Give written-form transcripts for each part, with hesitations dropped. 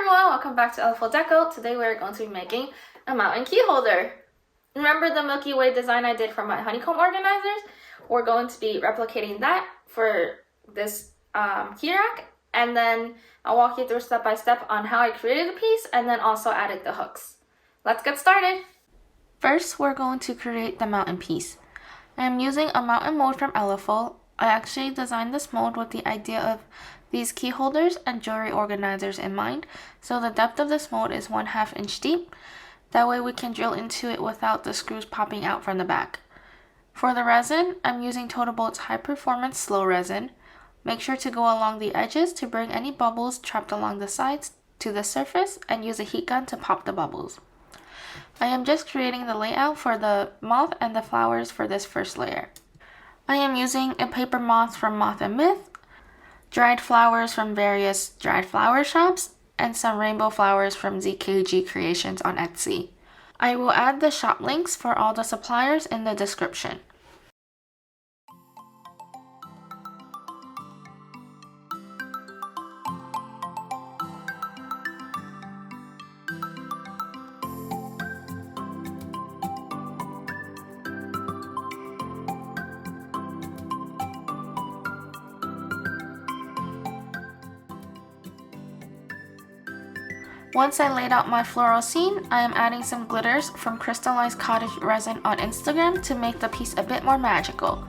everyone, welcome back to Elful Deco. Today we're going to be making a mountain key holder. Remember the Milky Way design I did for my honeycomb organizers? We're going to be replicating that for this key rack, and then I'll walk you through step by step on how I created the piece and then also added the hooks. Let's get started. First, we're going to create the mountain piece. I am using a mountain mold from Elful. I actually designed this mold with the idea of these key holders and jewelry organizers in mind, so the depth of this mold is 1/2 inch deep. That way we can drill into it without the screws popping out from the back. For the resin, I'm using Total Bolt's high performance slow resin. Make sure to go along the edges to bring any bubbles trapped along the sides to the surface and use a heat gun to pop the bubbles. I am just creating the layout for the moth and the flowers for this first layer. I am using a paper moth from Moth and Myth, dried flowers from various dried flower shops, and some rainbow flowers from ZKG Creations on Etsy. I will add the shop links for all the suppliers in the description. Once I laid out my floral scene, I am adding some glitters from Crystallized Cottage Resin on Instagram to make the piece a bit more magical.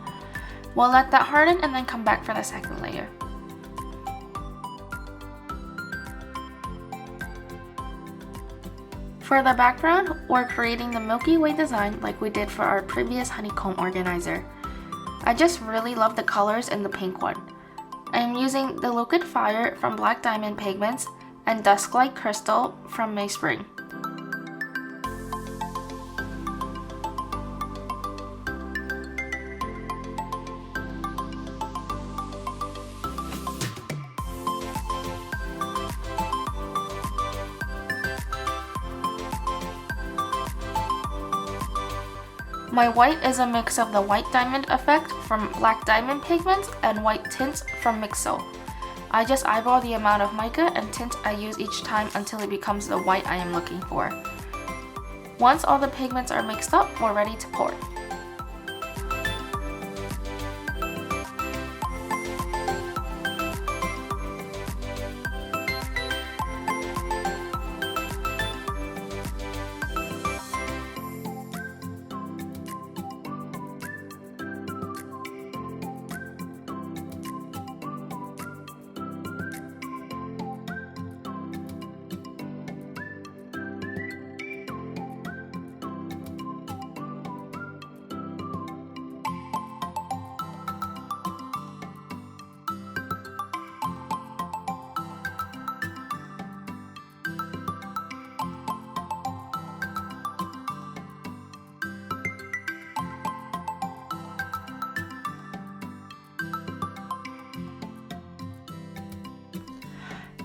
We'll let that harden and then come back for the second layer. For the background, we're creating the Milky Way design like we did for our previous honeycomb organizer. I just really love the colors in the pink one. I am using the Liquid Fire from Black Diamond Pigments and Dusk-Like Crystal from May Spring. My white is a mix of the White Diamond Effect from Black Diamond Pigments and White Tints from Mixo. I just eyeball the amount of mica and tint I use each time until it becomes the white I am looking for. Once all the pigments are mixed up, we're ready to pour.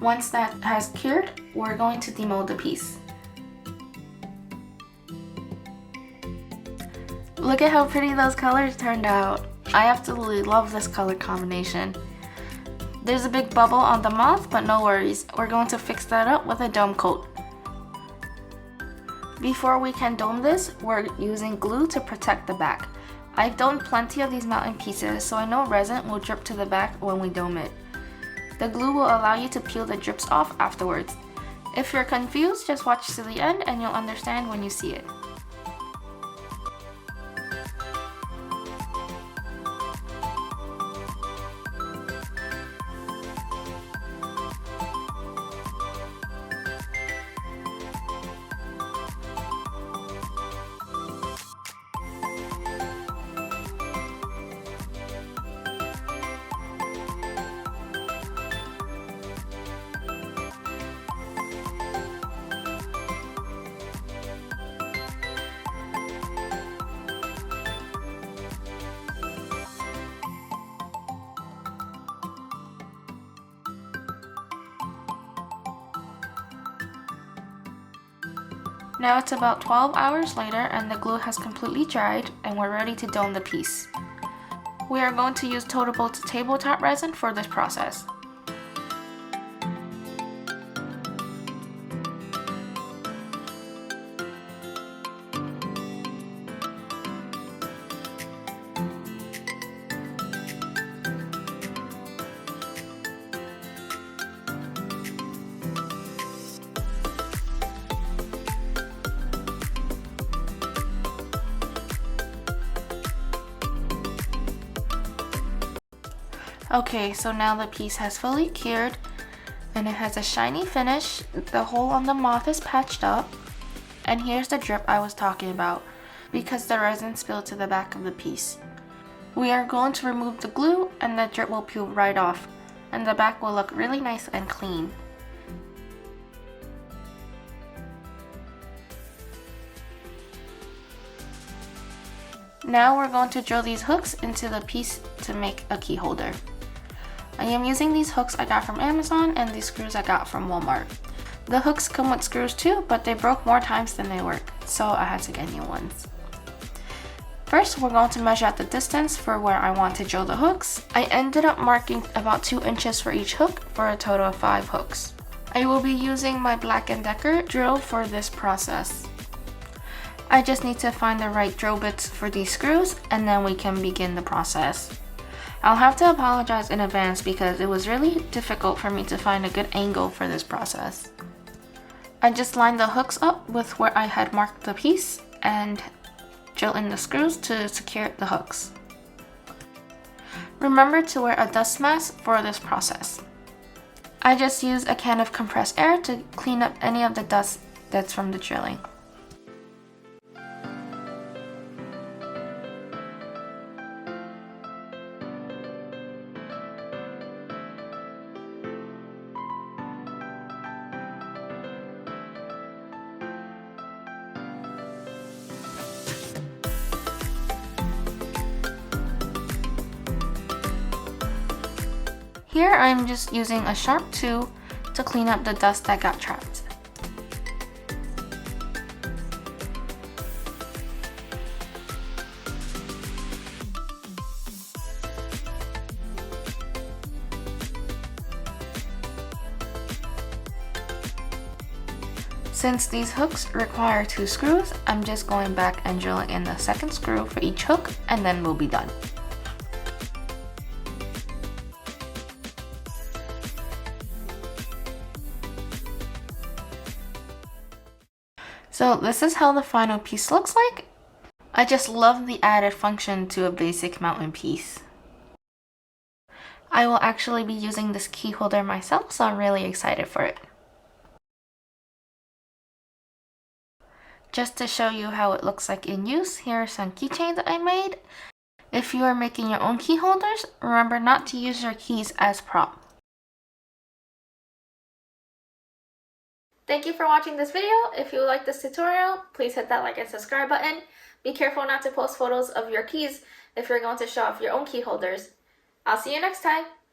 Once that has cured, we're going to demold the piece. Look at how pretty those colors turned out. I absolutely love this color combination. There's a big bubble on the moth, but no worries. We're going to fix that up with a dome coat. Before we can dome this, we're using glue to protect the back. I've domed plenty of these mountain pieces, so I know resin will drip to the back when we dome it. The glue will allow you to peel the drips off afterwards. If you're confused, just watch to the end and you'll understand when you see it. Now it's about 12 hours later and the glue has completely dried and we're ready to dome the piece. We are going to use Total Bolt's tabletop resin for this process. Okay, so now the piece has fully cured and it has a shiny finish. The hole on the moth is patched up. And here's the drip I was talking about because the resin spilled to the back of the piece. We are going to remove the glue and the drip will peel right off and the back will look really nice and clean. Now we're going to drill these hooks into the piece to make a key holder. I am using these hooks I got from Amazon and these screws I got from Walmart. The hooks come with screws too, but they broke more times than they work, so I had to get new ones. First, we're going to measure out the distance for where I want to drill the hooks. I ended up marking about 2 inches for each hook for a total of 5 hooks. I will be using my Black & Decker drill for this process. I just need to find the right drill bits for these screws and then we can begin the process. I'll have to apologize in advance because it was really difficult for me to find a good angle for this process. I just lined the hooks up with where I had marked the piece and drill in the screws to secure the hooks. Remember to wear a dust mask for this process. I just used a can of compressed air to clean up any of the dust that's from the drilling. Here I'm just using a sharp tool to clean up the dust that got trapped. Since these hooks require 2 screws, I'm just going back and drilling in the second screw for each hook and then we'll be done. So this is how the final piece looks like. I just love the added function to a basic mountain piece. I will actually be using this key holder myself, so I'm really excited for it. Just to show you how it looks like in use, here are some keychains that I made. If you are making your own key holders, remember not to use your keys as prop. Thank you for watching this video. If you like this tutorial, please hit that like and subscribe button. Be careful not to post photos of your keys if you're going to show off your own key holders. I'll see you next time.